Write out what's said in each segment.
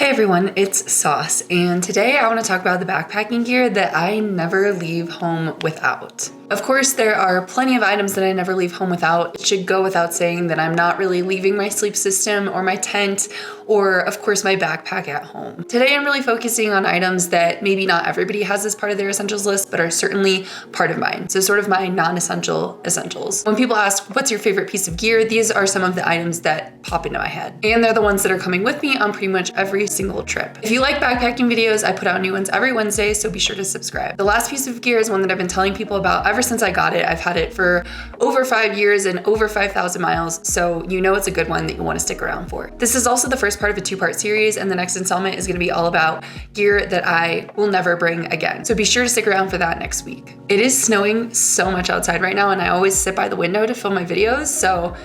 Hey everyone, it's Sauce, and today I want to talk about the backpacking gear that I never leave home without. Of course, there are plenty of items that I never leave home without. It should go without saying that I'm not really leaving my sleep system or my tent or, of course, my backpack at home. Today I'm really focusing on items that maybe not everybody has as part of their essentials list, but are certainly part of mine. So sort of my non-essential essentials. When people ask, what's your favorite piece of gear? These are some of the items that pop into my head. And they're the ones that are coming with me on pretty much every single trip. If you like backpacking videos, I put out new ones every Wednesday, so be sure to subscribe. The last piece of gear is one that I've been telling people about ever since I got it. I've had it for over 5 years and over 5,000 miles, so you know it's a good one that you want to stick around for. This is also the first part of a 2-part series, and the next installment is going to be all about gear that I will never bring again. So be sure to stick around for that next week. It is snowing so much outside right now, and I always sit by the window to film my videos, so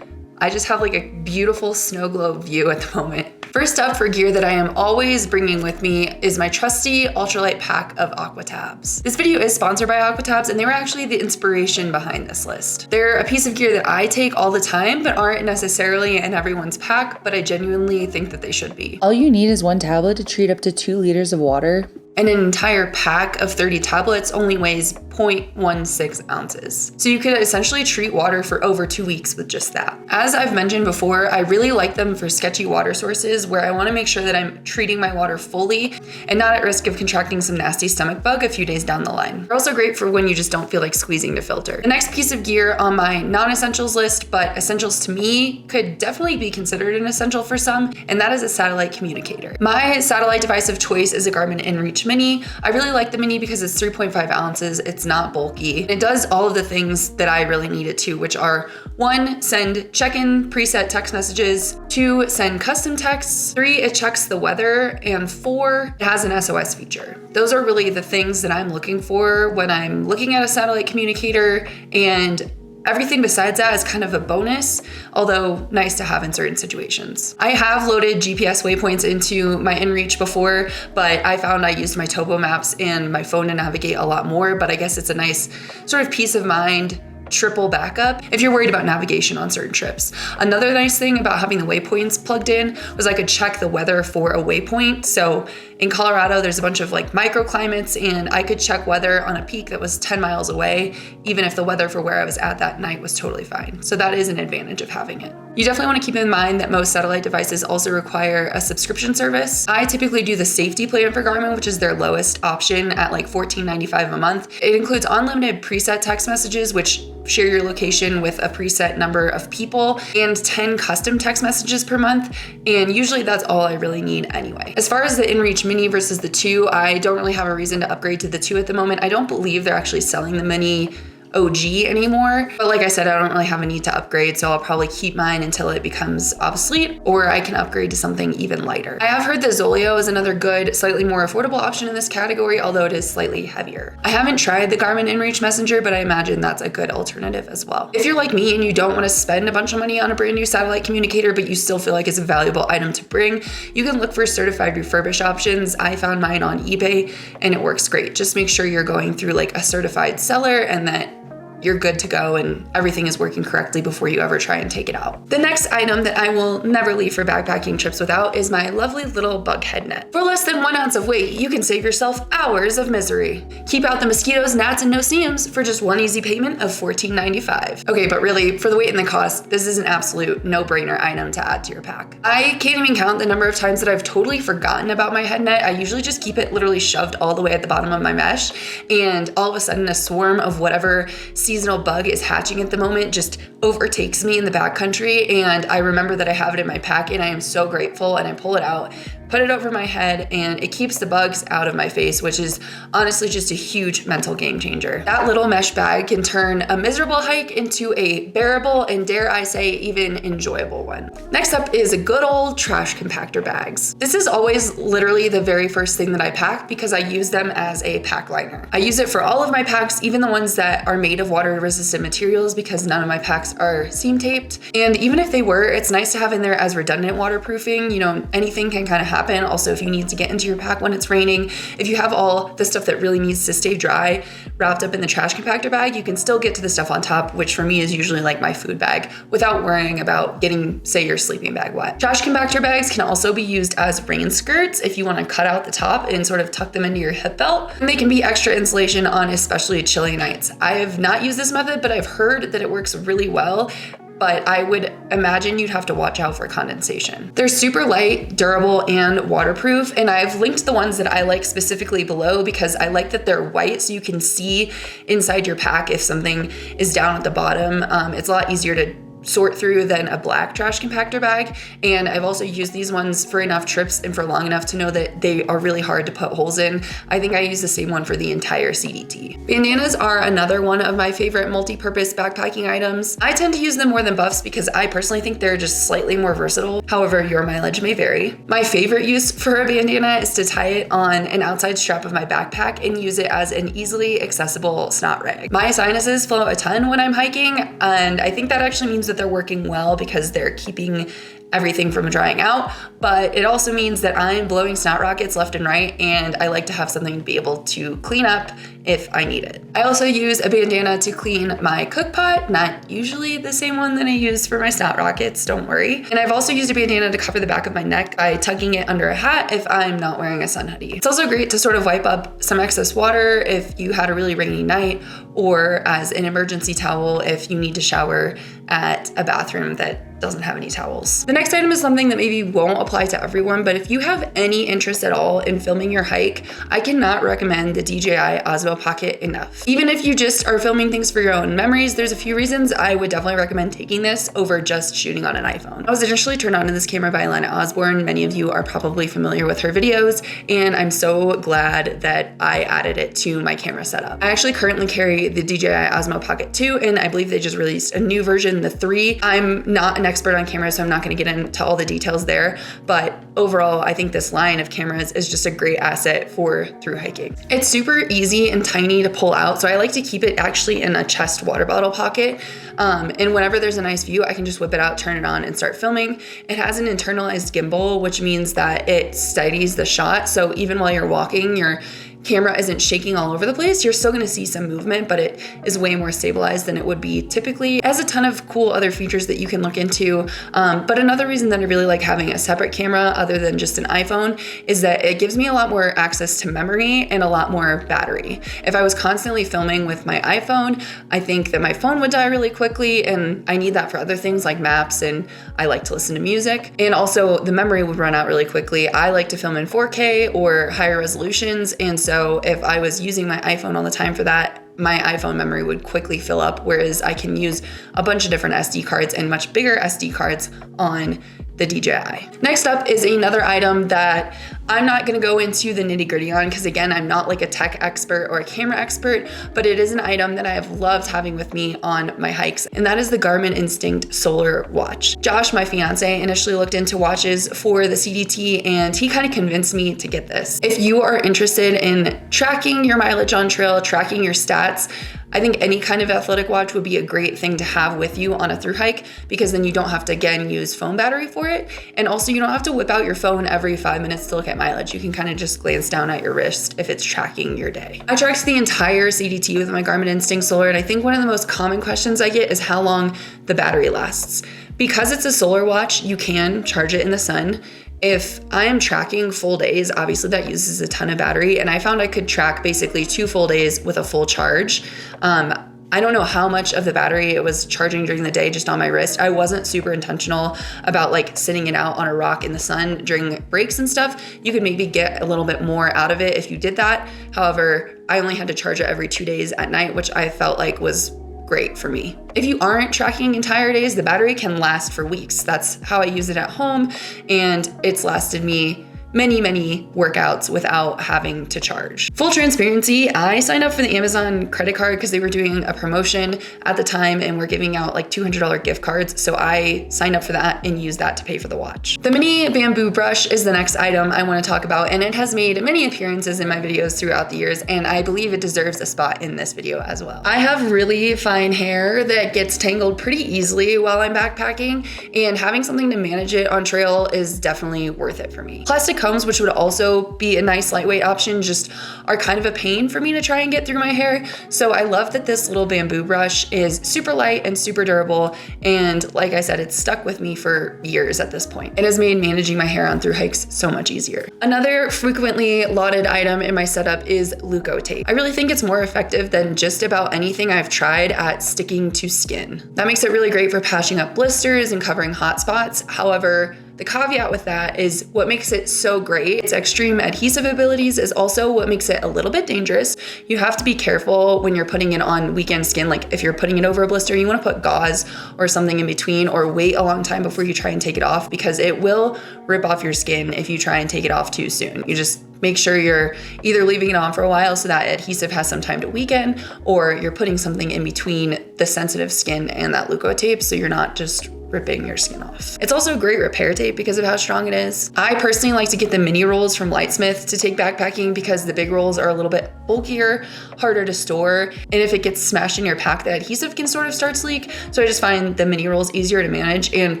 I just have like a beautiful snow globe view at the moment. First up, for gear that I am always bringing with me is my trusty ultralight pack of aqua tabs. This video is sponsored by aqua tabs, and they were actually the inspiration behind this list. They're a piece of gear that I take all the time, but aren't necessarily in everyone's pack, but I genuinely think that they should be. All you need is one tablet to treat up to 2 liters of water. And an entire pack of 30 tablets only weighs 0.16 ounces. So you could essentially treat water for over 2 weeks with just that. As I've mentioned before, I really like them for sketchy water sources where I wanna make sure that I'm treating my water fully and not at risk of contracting some nasty stomach bug a few days down the line. They're also great for when you just don't feel like squeezing the filter. The next piece of gear on my non-essentials list, but essentials to me, could definitely be considered an essential for some, and that is a satellite communicator. My satellite device of choice is a Garmin inReach Mini. I really like the Mini because it's 3.5 ounces. It's not bulky. It does all of the things that I really need it to, which are 1, send check-in preset text messages, 2, send custom texts, 3, it checks the weather, and 4, it has an SOS feature. Those are really the things that I'm looking for when I'm looking at a satellite communicator, and everything besides that is kind of a bonus, although nice to have in certain situations. I have loaded GPS waypoints into my inReach before, but I found I used my topo maps and my phone to navigate a lot more, but I guess it's a nice sort of peace of mind triple backup if you're worried about navigation on certain trips. Another nice thing about having the waypoints plugged in was I could check the weather for a waypoint. So in Colorado, there's a bunch of like microclimates, and I could check weather on a peak that was 10 miles away, even if the weather for where I was at that night was totally fine. So that is an advantage of having it. You definitely want to keep in mind that most satellite devices also require a subscription service. I typically do the safety plan for Garmin, which is their lowest option at like $14.95 a month. It includes unlimited preset text messages, which share your location with a preset number of people, and 10 custom text messages per month. And usually that's all I really need anyway. As far as the inReach Mini versus the 2, I don't really have a reason to upgrade to the 2 at the moment. I don't believe they're actually selling the Mini OG anymore, but like I said, I don't really have a need to upgrade, so I'll probably keep mine until it becomes obsolete, or I can upgrade to something even lighter. I have heard that Zoleo is another good, slightly more affordable option in this category, although it is slightly heavier. I haven't tried the Garmin inReach Messenger, but I imagine that's a good alternative as well. If you're like me and you don't want to spend a bunch of money on a brand new satellite communicator, but you still feel like it's a valuable item to bring, you can look for certified refurbished options. I found mine on eBay and it works great. Just make sure you're going through like a certified seller and that you're good to go and everything is working correctly before you ever try and take it out. The next item that I will never leave for backpacking trips without is my lovely little bug head net. For less than 1 ounce of weight, you can save yourself hours of misery. Keep out the mosquitoes, gnats, and no-see-ums for just one easy payment of $14.95. Okay, but really, for the weight and the cost, this is an absolute no-brainer item to add to your pack. I can't even count the number of times that I've totally forgotten about my head net. I usually just keep it literally shoved all the way at the bottom of my mesh, and all of a sudden a swarm of whatever seasonal bug is hatching at the moment just overtakes me in the backcountry, and I remember that I have it in my pack, and I am so grateful, and I pull it out, put it over my head, and it keeps the bugs out of my face, which is honestly just a huge mental game changer. That little mesh bag can turn a miserable hike into a bearable and, dare I say, even enjoyable one. Next up is a good old trash compactor bags. This is always literally the very first thing that I pack because I use them as a pack liner. I use it for all of my packs, even the ones that are made of water-resistant materials, because none of my packs are seam taped. And even if they were, it's nice to have in there as redundant waterproofing. You know, anything can kind of happen happen. Also, if you need to get into your pack when it's raining, if you have all the stuff that really needs to stay dry wrapped up in the trash compactor bag, you can still get to the stuff on top, which for me is usually like my food bag, without worrying about getting, say, your sleeping bag wet. Trash compactor bags can also be used as rain skirts if you want to cut out the top and sort of tuck them into your hip belt. And they can be extra insulation on especially chilly nights. I have not used this method, but I've heard that it works really well. But I would imagine you'd have to watch out for condensation. They're super light, durable, and waterproof, and I've linked the ones that I like specifically below because I like that they're white so you can see inside your pack if something is down at the bottom. It's a lot easier to sort through than a black trash compactor bag. And I've also used these ones for enough trips and for long enough to know that they are really hard to put holes in. I think I use the same one for the entire CDT. Bandanas are another one of my favorite multi-purpose backpacking items. I tend to use them more than buffs because I personally think they're just slightly more versatile. However, your mileage may vary. My favorite use for a bandana is to tie it on an outside strap of my backpack and use it as an easily accessible snot rag. My sinuses flow a ton when I'm hiking, and I think that actually means that they're working well because they're keeping everything from drying out, but it also means that I'm blowing snot rockets left and right, and I like to have something to be able to clean up if I need it. I also use a bandana to clean my cook pot, not usually the same one that I use for my snot rockets, don't worry. And I've also used a bandana to cover the back of my neck by tucking it under a hat if I'm not wearing a sun hoodie. It's also great to sort of wipe up some excess water if you had a really rainy night, or as an emergency towel if you need to shower at a bathroom that doesn't have any towels. The next item is something that maybe won't apply to everyone, but if you have any interest at all in filming your hike, I cannot recommend the DJI Osmo Pocket enough. Even if you just are filming things for your own memories, there's a few reasons I would definitely recommend taking this over just shooting on an iPhone. I was initially turned on to this camera by Alana Osborne. Many of you are probably familiar with her videos, and I'm so glad that I added it to my camera setup. I actually currently carry the DJI Osmo Pocket 2, and I believe they just released a new version, the 3. I'm not an expert on cameras, so I'm not going to get into all the details there, but overall, I think this line of cameras is just a great asset for through hiking. It's super easy and tiny to pull out, so I like to keep it actually in a chest water bottle pocket, and whenever there's a nice view, I can just whip it out, turn it on, and start filming. It has an internalized gimbal, which means that it steadies the shot, so even while you're walking, your camera isn't shaking all over the place. You're still gonna see some movement, but it is way more stabilized than it would be typically. It has a ton of cool other features that you can look into. But another reason that I really like having a separate camera other than just an iPhone is that it gives me a lot more access to memory and a lot more battery. If I was constantly filming with my iPhone, I think that my phone would die really quickly, and I need that for other things like maps, and I like to listen to music. And also the memory would run out really quickly. I like to film in 4K or higher resolutions, and so if I was using my iPhone all the time for that, my iPhone memory would quickly fill up, whereas I can use a bunch of different SD cards and much bigger SD cards on the DJI. Next up is another item that I'm not gonna go into the nitty-gritty on because again, I'm not like a tech expert or a camera expert, but it is an item that I have loved having with me on my hikes, and that is the Garmin Instinct Solar Watch. Josh, my fiance, initially looked into watches for the CDT, and he kind of convinced me to get this. If you are interested in tracking your mileage on trail, tracking your stats, I think any kind of athletic watch would be a great thing to have with you on a thru hike, because then you don't have to again use phone battery for it. And also you don't have to whip out your phone every 5 minutes to look at mileage. You can kind of just glance down at your wrist if it's tracking your day. I tracked the entire CDT with my Garmin Instinct Solar, and I think one of the most common questions I get is how long the battery lasts. Because it's a solar watch, you can charge it in the sun. If I am tracking full days, obviously that uses a ton of battery, and I found I could track basically 2 full days with a full charge. I don't know how much of the battery it was charging during the day just on my wrist. I wasn't super intentional about like sitting it out on a rock in the sun during breaks and stuff. You could maybe get a little bit more out of it if you did that. However, I only had to charge it every 2 days at night, which I felt like was great for me. If you aren't tracking entire days, the battery can last for weeks. That's how I use it at home, and it's lasted me many workouts without having to charge. Full transparency, I signed up for the Amazon credit card because they were doing a promotion at the time and were giving out like $200 gift cards. So I signed up for that and used that to pay for the watch. The mini bamboo brush is the next item I want to talk about, and it has made many appearances in my videos throughout the years, and I believe it deserves a spot in this video as well. I have really fine hair that gets tangled pretty easily while I'm backpacking, and having something to manage it on trail is definitely worth it for me. Plastic combs, which would also be a nice lightweight option, just are kind of a pain for me to try and get through my hair. So I love that this little bamboo brush is super light and super durable. And like I said, it's stuck with me for years at this point. It has made managing my hair on through hikes so much easier. Another frequently lauded item in my setup is LeukoTape. I really think it's more effective than just about anything I've tried at sticking to skin. That makes it really great for patching up blisters and covering hot spots. However, the caveat with that is what makes it so great. Its extreme adhesive abilities is also what makes it a little bit dangerous. You have to be careful when you're putting it on weekend skin. Like if you're putting it over a blister, you want to put gauze or something in between, or wait a long time before you try and take it off, because it will rip off your skin if you try and take it off too soon. You just make sure you're either leaving it on for a while so that adhesive has some time to weaken, or you're putting something in between the sensitive skin and that LeukoTape so you're not just ripping your skin off. It's also a great repair tape because of how strong it is. I personally like to get the mini rolls from Lightsmith to take backpacking because the big rolls are a little bit bulkier, harder to store, and if it gets smashed in your pack, the adhesive can sort of start to leak. So I just find the mini rolls easier to manage. And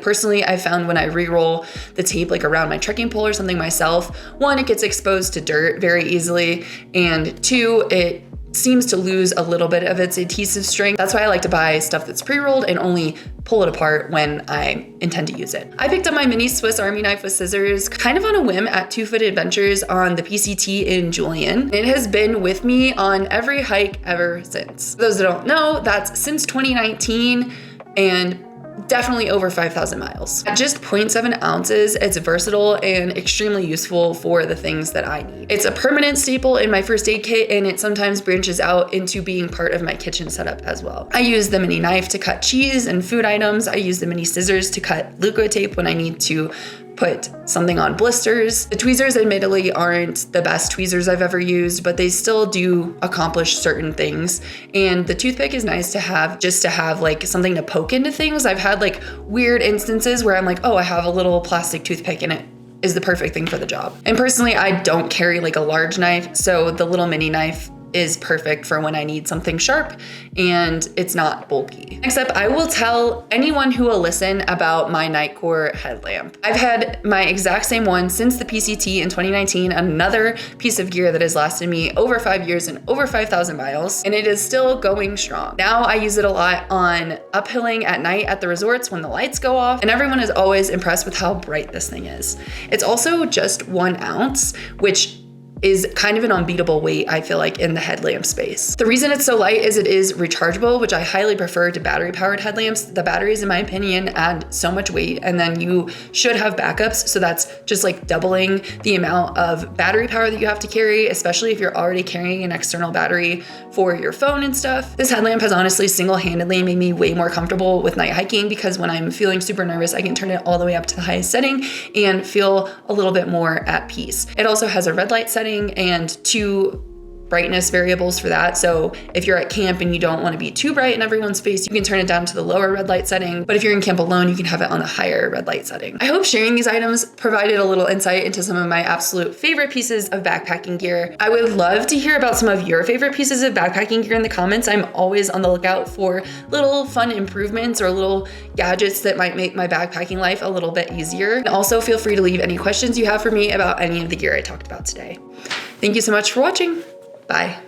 personally, I found when I re-roll the tape like around my trekking pole or something myself, one, it gets exposed to dirt very easily, and two, it seems to lose a little bit of its adhesive strength. That's why I like to buy stuff that's pre-rolled and only pull it apart when I intend to use it. I picked up my mini Swiss Army knife with scissors kind of on a whim at Two Foot Adventures on the PCT in Julian. It has been with me on every hike ever since. For those that don't know, that's since 2019 and definitely over 5,000 miles. At just 0.7 ounces, it's versatile and extremely useful for the things that I need. It's a permanent staple in my first aid kit, and it sometimes branches out into being part of my kitchen setup as well. I use the mini knife to cut cheese and food items. I use the mini scissors to cut LeukoTape when I need to put something on blisters. The tweezers admittedly aren't the best tweezers I've ever used, but they still do accomplish certain things. And the toothpick is nice to have, just to have like something to poke into things. I've had like weird instances where I'm like, oh, I have a little plastic toothpick and it is the perfect thing for the job. And personally, I don't carry like a large knife, so the little mini knife is perfect for when I need something sharp and it's not bulky. Next up, I will tell anyone who will listen about my Nightcore headlamp. I've had my exact same one since the PCT in 2019, another piece of gear that has lasted me over 5 years and over 5,000 miles, and it is still going strong. Now I use it a lot on uphilling at night at the resorts when the lights go off, and everyone is always impressed with how bright this thing is. It's also just 1 ounce, which is kind of an unbeatable weight, I feel like, in the headlamp space. The reason it's so light is it is rechargeable, which I highly prefer to battery-powered headlamps. The batteries, in my opinion, add so much weight, and then you should have backups, so that's just like doubling the amount of battery power that you have to carry, especially if you're already carrying an external battery for your phone and stuff. This headlamp has honestly single-handedly made me way more comfortable with night hiking, because when I'm feeling super nervous, I can turn it all the way up to the highest setting and feel a little bit more at peace. It also has a red light setting and 2 brightness variables for that. So if you're at camp and you don't want to be too bright in everyone's face, you can turn it down to the lower red light setting. But if you're in camp alone, you can have it on the higher red light setting. I hope sharing these items provided a little insight into some of my absolute favorite pieces of backpacking gear. I would love to hear about some of your favorite pieces of backpacking gear in the comments. I'm always on the lookout for little fun improvements or little gadgets that might make my backpacking life a little bit easier. And also feel free to leave any questions you have for me about any of the gear I talked about today. Thank you so much for watching. Bye.